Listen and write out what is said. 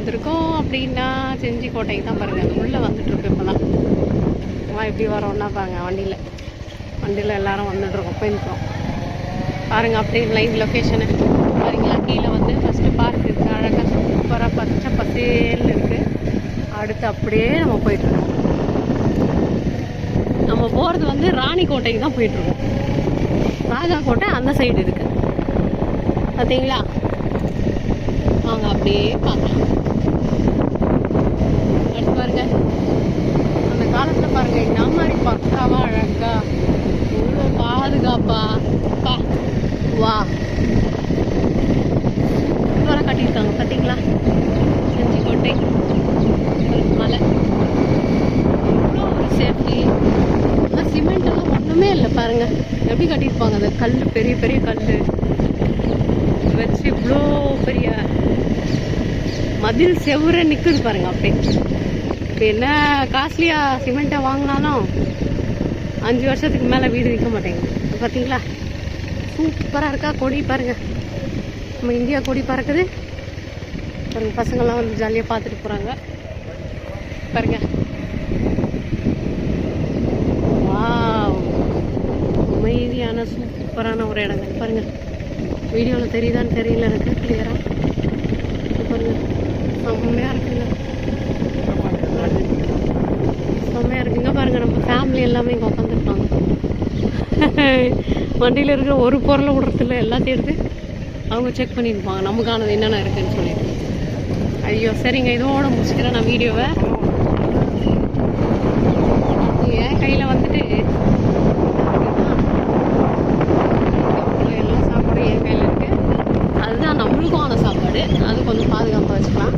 வந்திருக்கோம் அப்படின்னா செஞ்சிக்கோட்டைக்கு தான் பாருங்கள். அது உள்ளே வந்துட்டுருக்கு. இப்போ தான் எப்படி வரோன்னா பாருங்க, வண்டியில் எல்லோரும் வந்துட்டுருக்கோம். போயிருக்கோம் பாருங்கள். அப்படியே லைவ் லொக்கேஷனு பாருங்களா. கீழே வந்து ஃபஸ்ட்டு பார்க் இருக்குது, அழகாக சூப்பராக பச்சை பசேல்னு இருக்குது. அடுத்து அப்படியே நம்ம போயிட்டுருக்கோம். நம்ம போகிறது வந்து ராணிக்கோட்டைக்கு தான் போயிட்டுருக்கோம். ராஜா கோட்டை அந்த சைடு இருக்குது பார்த்தீங்களா. வாங்க அப்படியே பார்க்கலாம். அடுத்து பாருங்க, அந்த காலத்தில் பாருங்கள் இந்த மாதிரி பக்காவா அழகா இவ்வளோ பாதுகாப்பா பா வா சூப்பராக கட்டியிருக்காங்க பார்த்தீங்களா. செஞ்சிக்கோட்டை மலை இவ்வளோ ஒரு சேஃப்டி. ஆனால் சிமெண்ட்டெல்லாம் ஒன்றுமே இல்லை பாருங்கள். எப்படி கட்டியிருப்பாங்க. அந்த கல், பெரிய பெரிய கல் வச்சு இவ்வளோ பெரிய மதில் செவ்வரை நிற்குது பாருங்க. அப்படியே இப்போ என்ன காஸ்ட்லியாக சிமெண்ட்டை வாங்கினாலும் 5 வருஷத்துக்கு மேலே வீடு விற்க மாட்டேங்குது பார்த்தீங்களா. சூப்பராக இருக்கா. கொடி பாருங்கள், நம்ம இந்தியா கொடி பறக்குது பாருங்கள். பசங்கள்லாம் வந்து ஜாலியாக பார்த்துட்டு போகிறாங்க பாருங்கள். வாவ், அமைதியான சூப்பரான ஒரு இடங்கள் பாருங்கள். வீடியோவில் தெரியுதான்னு தெரியல எனக்கு கிளியராக பாருங்கள். செம்மையாக இருக்குங்க, செம்மையாக இருக்குங்க பாருங்கள். நம்ம ஃபேமிலி எல்லாமே இங்கே உட்காந்துருப்பாங்க. வண்டியில் இருக்கிற ஒரு பொருளை விடுறதில்ல, எல்லாத்தையும் எடுத்து அவங்க செக் பண்ணியிருப்பாங்க நமக்கானது என்னென்ன இருக்குதுன்னு சொல்லிட்டு. ஐயோ சரிங்க, இதோட முடிச்சுக்கிறேன் நான் வீடியோவை. என் கையில் வந்துட்டு எல்லா சாப்பாடும் என் கையில் இருக்குது. அதுதான் நம்மளுக்கும் ஆன சாப்பாடு. அது கொஞ்சம் பாதுகாப்பாக வச்சுக்கலாம்.